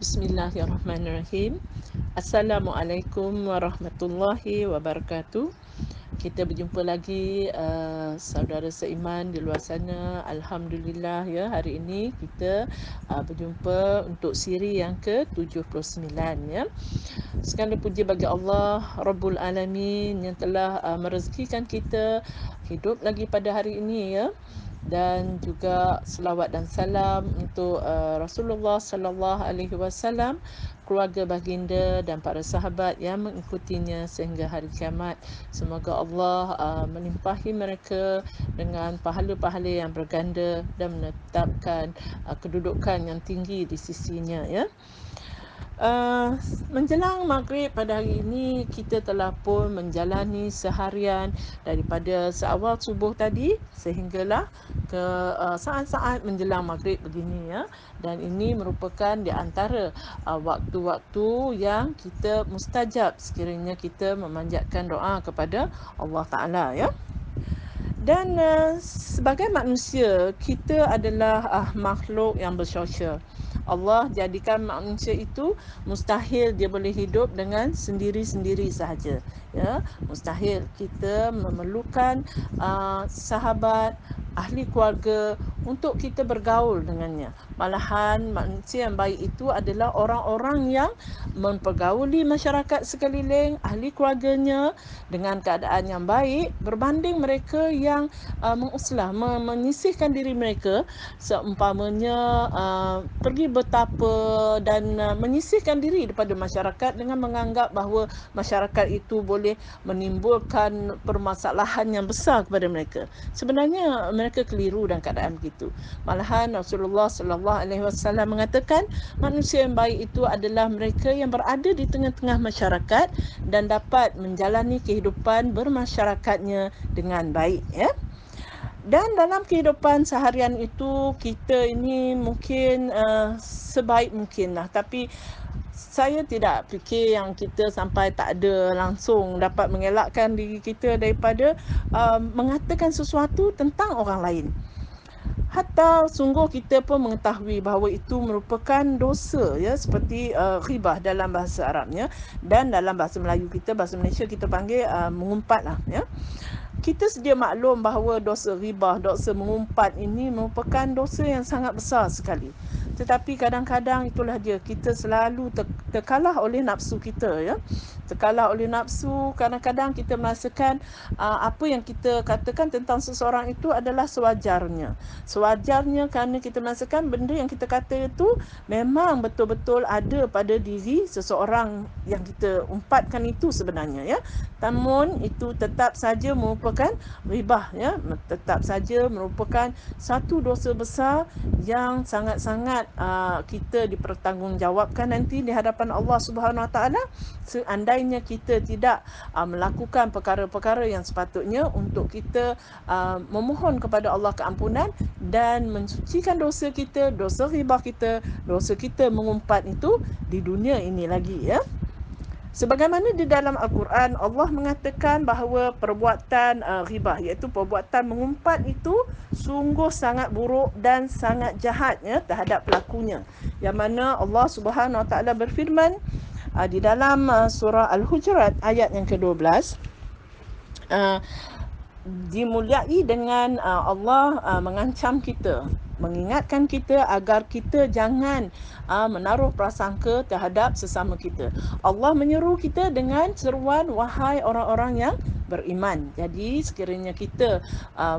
Bismillahirrahmanirrahim. Assalamualaikum warahmatullahi wabarakatuh. Kita berjumpa lagi saudara seiman di luar sana. Alhamdulillah ya, hari ini kita berjumpa untuk siri yang ke-79 ya. Segala puji bagi Allah Rabbul Alamin yang telah merezekikan kita hidup lagi pada hari ini ya. Dan juga selawat dan salam untuk Rasulullah sallallahu alaihi wasallam, keluarga baginda dan para sahabat yang mengikutinya sehingga hari kiamat. Semoga Allah melimpahi mereka dengan pahala-pahala yang berganda dan menetapkan kedudukan yang tinggi di sisinya ya. Menjelang maghrib pada hari ini, kita telah pun menjalani seharian daripada seawal subuh tadi sehinggalah ke saat-saat menjelang maghrib begini ya. Dan ini merupakan di antara waktu-waktu yang kita mustajab sekiranya kita memanjatkan doa kepada Allah Ta'ala ya. Dan sebagai manusia, kita adalah makhluk yang bersosial. Allah jadikan manusia itu mustahil dia boleh hidup dengan sendiri-sendiri sahaja. Ya, mustahil kita memerlukan sahabat, ahli keluarga untuk kita bergaul dengannya. Malahan manusia yang baik itu adalah orang-orang yang mempergauli masyarakat sekeliling, ahli keluarganya dengan keadaan yang baik berbanding mereka yang menguslah, menyisihkan diri mereka seumpamanya pergi bertapa dan menyisihkan diri daripada masyarakat dengan menganggap bahawa masyarakat itu boleh menimbulkan permasalahan yang besar kepada mereka. Sebenarnya mereka keliru dalam keadaan begitu. Malahan Rasulullah sallallahu alaihi wasallam mengatakan manusia yang baik itu adalah mereka yang berada di tengah-tengah masyarakat dan dapat menjalani kehidupan bermasyarakatnya dengan baik ya. Dan dalam kehidupan seharian itu kita ini mungkin sebaik mungkinlah, tapi saya tidak fikir yang kita sampai tak ada langsung dapat mengelakkan diri kita daripada mengatakan sesuatu tentang orang lain. Hatta sungguh kita pun mengetahui bahawa itu merupakan dosa ya, seperti ghibah dalam bahasa Arabnya, dan dalam bahasa Melayu kita, bahasa Malaysia kita panggil mengumpat ya. Kita sedia maklum bahawa dosa ghibah, dosa mengumpat ini merupakan dosa yang sangat besar sekali. Tetapi kadang-kadang itulah dia, kita selalu terkalah oleh nafsu kita ya. Terkalah oleh nafsu, kadang-kadang kita merasakan apa yang kita katakan tentang seseorang itu adalah sewajarnya. Sewajarnya kerana kita merasakan benda yang kita kata itu memang betul-betul ada pada diri seseorang yang kita umpatkan itu sebenarnya ya. Namun itu tetap saja merupakan ribah ya, tetap saja merupakan satu dosa besar yang sangat-sangat kita dipertanggungjawabkan nanti di hadapan Allah Subhanahu Wa Taala seandainya kita tidak melakukan perkara-perkara yang sepatutnya untuk kita memohon kepada Allah keampunan dan mensucikan dosa kita, dosa ribah kita, dosa kita mengumpat itu di dunia ini lagi ya. Sebagaimana di dalam Al-Quran, Allah mengatakan bahawa perbuatan ghibah, iaitu perbuatan mengumpat itu sungguh sangat buruk dan sangat jahat ya, terhadap pelakunya. Yang mana Allah Subhanahu Wa Taala berfirman di dalam surah Al-Hujurat ayat yang ke-12, dimuliai dengan Allah mengancam kita, mengingatkan kita agar kita jangan menaruh prasangka terhadap sesama kita. Allah menyeru kita dengan seruan, wahai orang-orang yang beriman. Jadi sekiranya kita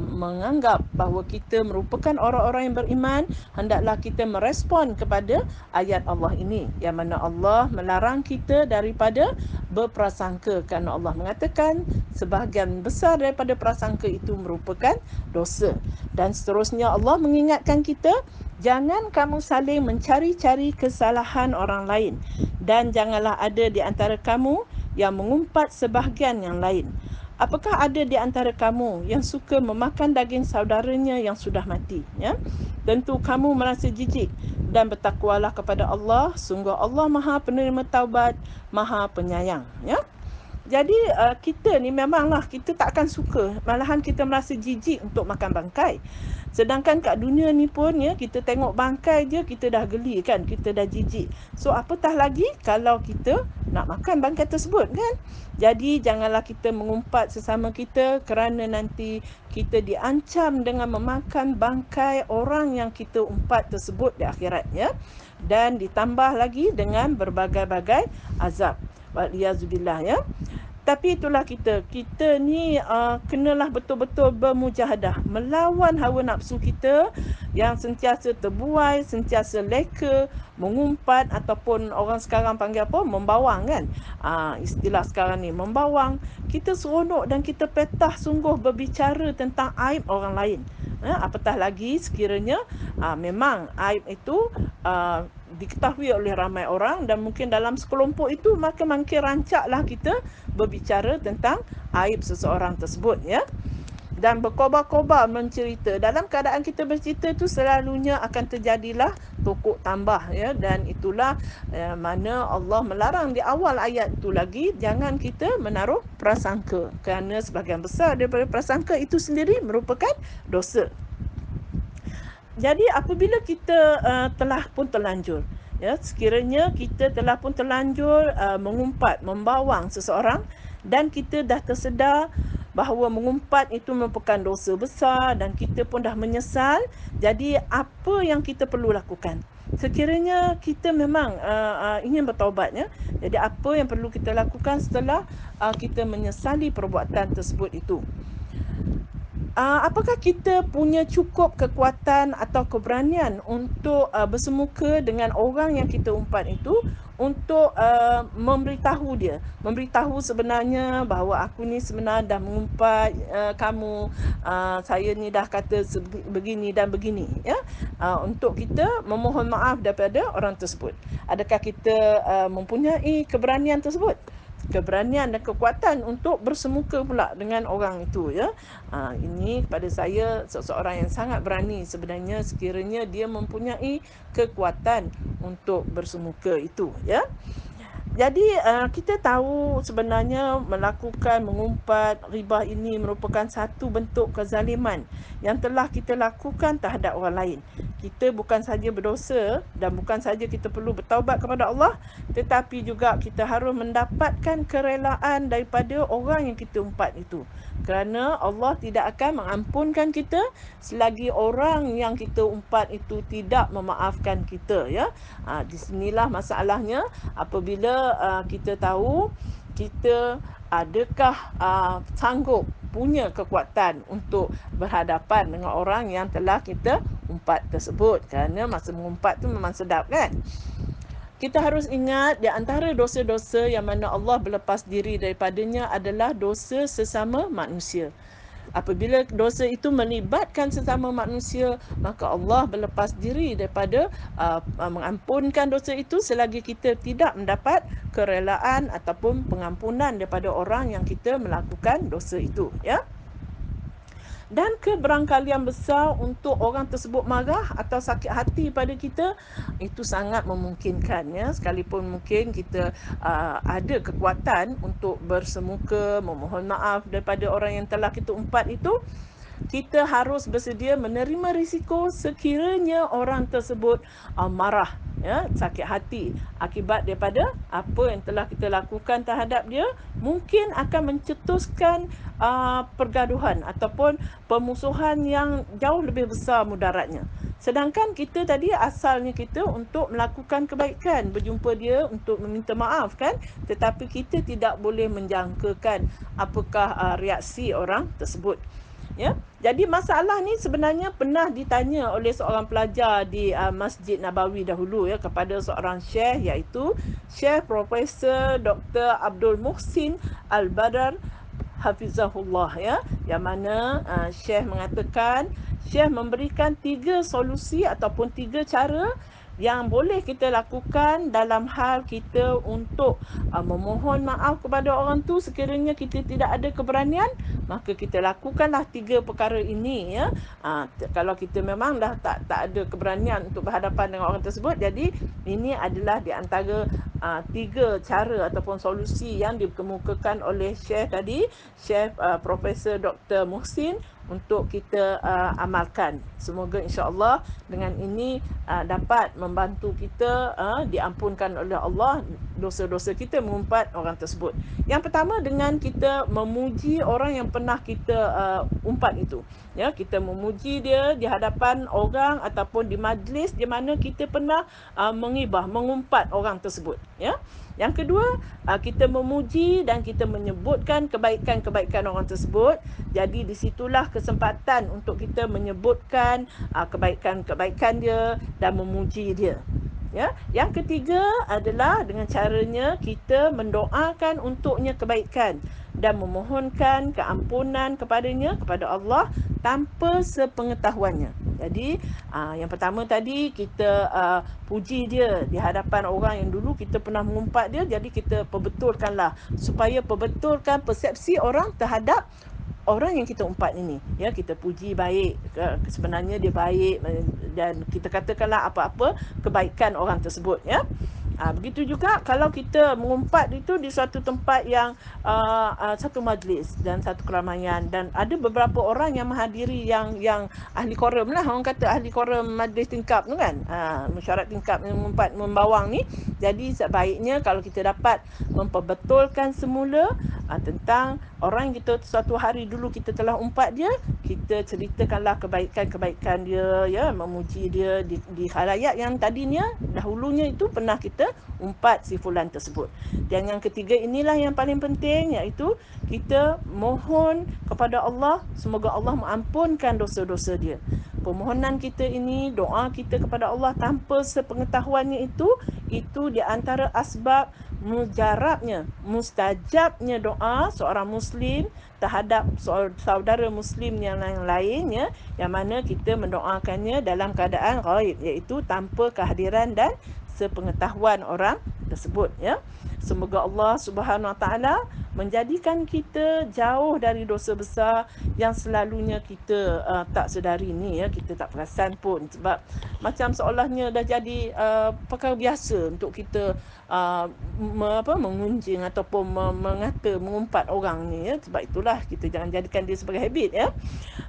menganggap bahawa kita merupakan orang-orang yang beriman, hendaklah kita merespon kepada ayat Allah ini, yang mana Allah melarang kita daripada berprasangka, kerana Allah mengatakan sebahagian besar daripada prasangka itu merupakan dosa. Dan seterusnya Allah mengingatkan kita, jangan kamu saling mencari-cari kesalahan orang lain, dan janganlah ada di antara kamu yang mengumpat sebahagian yang lain. Apakah ada di antara kamu yang suka memakan daging saudaranya yang sudah mati? Ya? Tentu kamu merasa jijik, dan bertakwalah kepada Allah. Sungguh Allah Maha Penerima Taubat, Maha Penyayang. Ya? Jadi, kita ni memanglah kita tak akan suka, malahan kita merasa jijik untuk makan bangkai. Sedangkan kat dunia ni pun ya, kita tengok bangkai je kita dah geli kan, kita dah jijik. So, apatah lagi kalau kita nak makan bangkai tersebut kan? Jadi, janganlah kita mengumpat sesama kita kerana nanti kita diancam dengan memakan bangkai orang yang kita umpat tersebut di akhirat ya. Dan ditambah lagi dengan berbagai-bagai azab. Waliyazubillah ya. Tapi itulah kita ni kenalah betul-betul bermujahadah, melawan hawa nafsu kita yang sentiasa terbuai, sentiasa leka, mengumpat ataupun orang sekarang panggil apa? Membawang kan? Istilah sekarang ni, membawang. Kita seronok dan kita petah sungguh berbicara tentang aib orang lain. Apatah lagi sekiranya memang aib itu diketahui oleh ramai orang dan mungkin dalam sekelompok itu, maka makin rancaklah kita berbicara tentang aib seseorang tersebut ya. Dan berkobar-kobar mencerita. Dalam keadaan kita bercerita tu selalunya akan terjadilah tokok tambah ya, dan itulah mana Allah melarang di awal ayat tu lagi, jangan kita menaruh prasangka, kerana sebahagian besar daripada prasangka itu sendiri merupakan dosa. Jadi apabila kita telah pun terlanjur ya, sekiranya kita telah pun terlanjur mengumpat, membawang seseorang dan kita dah tersedar bahawa mengumpat itu merupakan dosa besar dan kita pun dah menyesal, jadi apa yang kita perlu lakukan? Sekiranya kita memang ingin bertaubat ya, jadi apa yang perlu kita lakukan setelah kita menyesali perbuatan tersebut itu? Apakah kita punya cukup kekuatan atau keberanian untuk bersemuka dengan orang yang kita umpat itu untuk memberitahu sebenarnya bahawa aku ni sebenarnya dah mengumpat kamu, saya ni dah kata begini dan begini ya, untuk kita memohon maaf daripada orang tersebut. Adakah kita mempunyai keberanian tersebut? Keberanian dan kekuatan untuk bersemuka pula dengan orang itu ya. Ini kepada saya seseorang yang sangat berani sebenarnya sekiranya dia mempunyai kekuatan untuk bersemuka itu ya. Jadi kita tahu sebenarnya melakukan mengumpat ghibah ini merupakan satu bentuk kezaliman yang telah kita lakukan terhadap orang lain. Kita bukan saja berdosa dan bukan saja kita perlu bertaubat kepada Allah, tetapi juga kita harus mendapatkan kerelaan daripada orang yang kita umpat itu. Kerana Allah tidak akan mengampunkan kita selagi orang yang kita umpat itu tidak memaafkan kita ya. Di sinilah masalahnya apabila kita tahu kita adakah sanggup punya kekuatan untuk berhadapan dengan orang yang telah kita umpat tersebut, kerana masa mengumpat tu memang sedap kan. Kita harus ingat di antara dosa-dosa yang mana Allah berlepas diri daripadanya adalah dosa sesama manusia. Apabila dosa itu melibatkan sesama manusia, maka Allah berlepas diri daripada mengampunkan dosa itu selagi kita tidak mendapat kerelaan ataupun pengampunan daripada orang yang kita melakukan dosa itu ya. Dan keberangkalian besar untuk orang tersebut marah atau sakit hati pada kita itu sangat memungkinkan ya, sekalipun mungkin kita ada kekuatan untuk bersemuka memohon maaf daripada orang yang telah kita umpat itu, kita harus bersedia menerima risiko sekiranya orang tersebut marah ya, sakit hati akibat daripada apa yang telah kita lakukan terhadap dia, mungkin akan mencetuskan pergaduhan ataupun permusuhan yang jauh lebih besar mudaratnya. Sedangkan kita tadi asalnya kita untuk melakukan kebaikan, berjumpa dia untuk meminta maaf kan, tetapi kita tidak boleh menjangkakan apakah reaksi orang tersebut. Ya. Jadi masalah ni sebenarnya pernah ditanya oleh seorang pelajar di Masjid Nabawi dahulu ya kepada seorang syekh, iaitu Syekh Profesor Dr. Abdul Muhsin Al-Badar Hafizahullah ya, yang mana Syekh mengatakan, Syekh memberikan 3 solusi ataupun 3 cara yang boleh kita lakukan dalam hal kita untuk memohon maaf kepada orang tu sekiranya kita tidak ada keberanian, maka kita lakukanlah 3 perkara ini ya. Kalau kita memang dah tak ada keberanian untuk berhadapan dengan orang tersebut, jadi ini adalah di antara tiga cara ataupun solusi yang dikemukakan oleh Syekh tadi, Syekh Profesor Dr. Muhsin, untuk kita amalkan. Semoga insya-Allah dengan ini dapat membantu kita diampunkan oleh Allah dosa-dosa kita mengumpat orang tersebut. Yang pertama, dengan kita memuji orang yang pernah kita umpat itu. Ya, kita memuji dia di hadapan orang ataupun di majlis di mana kita pernah mengibah, mengumpat orang tersebut. Ya. Yang kedua, kita memuji dan kita menyebutkan kebaikan-kebaikan orang tersebut. Jadi di situlah kesempatan untuk kita menyebutkan kebaikan-kebaikan dia dan memuji dia. Ya, yang ketiga adalah dengan caranya kita mendoakan untuknya kebaikan dan memohonkan keampunan kepadanya, kepada Allah, tanpa sepengetahuannya. Jadi yang pertama tadi kita puji dia di hadapan orang yang dulu kita pernah mengumpat dia, jadi kita perbetulkanlah supaya perbetulkan persepsi orang terhadap orang yang kita umpat ini. Ya, kita puji baik, sebenarnya dia baik, dan kita katakanlah apa-apa kebaikan orang tersebut, ya. Begitu juga kalau kita mengumpat itu di suatu tempat yang satu majlis dan satu keramaian, dan ada beberapa orang yang menghadiri yang ahli koram lah, orang kata ahli koram majlis tingkap tu kan, mesyuarat tingkap yang mengumpat membawang ni. Jadi sebaiknya kalau kita dapat memperbetulkan semula tentang orang yang kita suatu hari dulu kita telah umpat dia, kita ceritakanlah kebaikan-kebaikan dia, ya, memuji dia di khalayak yang tadinya dahulunya itu pernah kita umpat si fulan tersebut. Dan yang ketiga inilah yang paling penting, iaitu kita mohon kepada Allah semoga Allah mengampunkan dosa-dosa dia. Permohonan kita ini, doa kita kepada Allah tanpa sepengetahuannya itu di antara asbab mujarabnya, mustajabnya doa seorang Muslim terhadap saudara Muslim yang lain, ya, yang mana kita mendoakannya dalam keadaan ghaib, iaitu tanpa kehadiran dan sepengetahuan orang tersebut, ya. Semoga Allah Subhanahu Wa Taala menjadikan kita jauh dari dosa besar yang selalunya kita tak sedari ni, ya, kita tak perasan pun, sebab macam seolahnya dah jadi perkara biasa untuk kita mengunjing ataupun mengata, mengumpat orang ni, ya. Sebab itulah kita jangan jadikan dia sebagai habit, ya.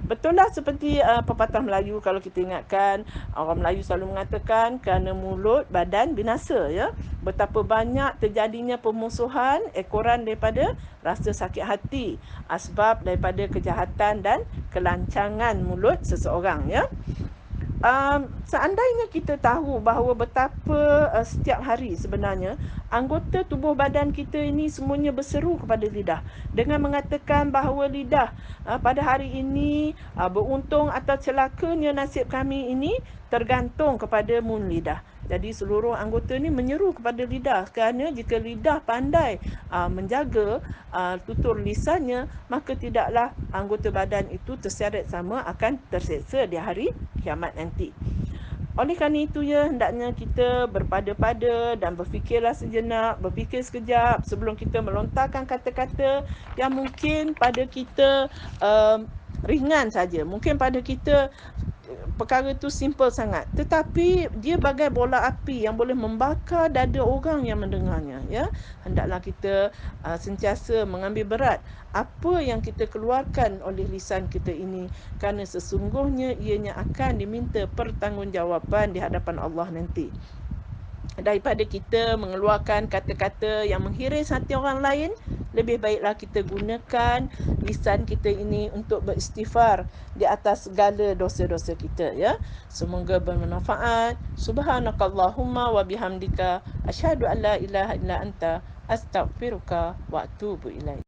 Betul lah seperti pepatah Melayu, kalau kita ingatkan, orang Melayu selalu mengatakan kerana mulut badan binasa, ya. Betapa banyak terjadinya permusuhan ekoran daripada rasa sakit hati, asbab daripada kejahatan dan kelancangan mulut seseorang, ya. Seandainya kita tahu bahawa betapa setiap hari sebenarnya anggota tubuh badan kita ini semuanya berseru kepada lidah dengan mengatakan bahawa lidah pada hari ini beruntung atau celakanya nasib kami ini tergantung kepada mun lidah. Jadi seluruh anggota ini menyeru kepada lidah, kerana jika lidah pandai menjaga tutur lisannya, maka tidaklah anggota badan itu terseret sama akan terseksa di hari kiamat nanti. Oleh kerana itu, ya, hendaknya kita berpada-pada dan berfikirlah sejenak, berfikir sekejap sebelum kita melontarkan kata-kata yang mungkin pada kita ringan saja. Mungkin pada kita perkara itu simple sangat, tetapi dia bagai bola api yang boleh membakar dada orang yang mendengarnya, ya. Hendaklah kita sentiasa mengambil berat apa yang kita keluarkan oleh lisan kita ini, kerana sesungguhnya ianya akan diminta pertanggungjawaban di hadapan Allah nanti. Daripada kita mengeluarkan kata-kata yang menghiris hati orang lain, lebih baiklah kita gunakan lisan kita ini untuk beristighfar di atas segala dosa-dosa kita, ya. Semoga bermanfaat. Subhanakallahumma wa bihamdika asyhadu an la ilaha illa anta astaghfiruka wa atubu ilaik.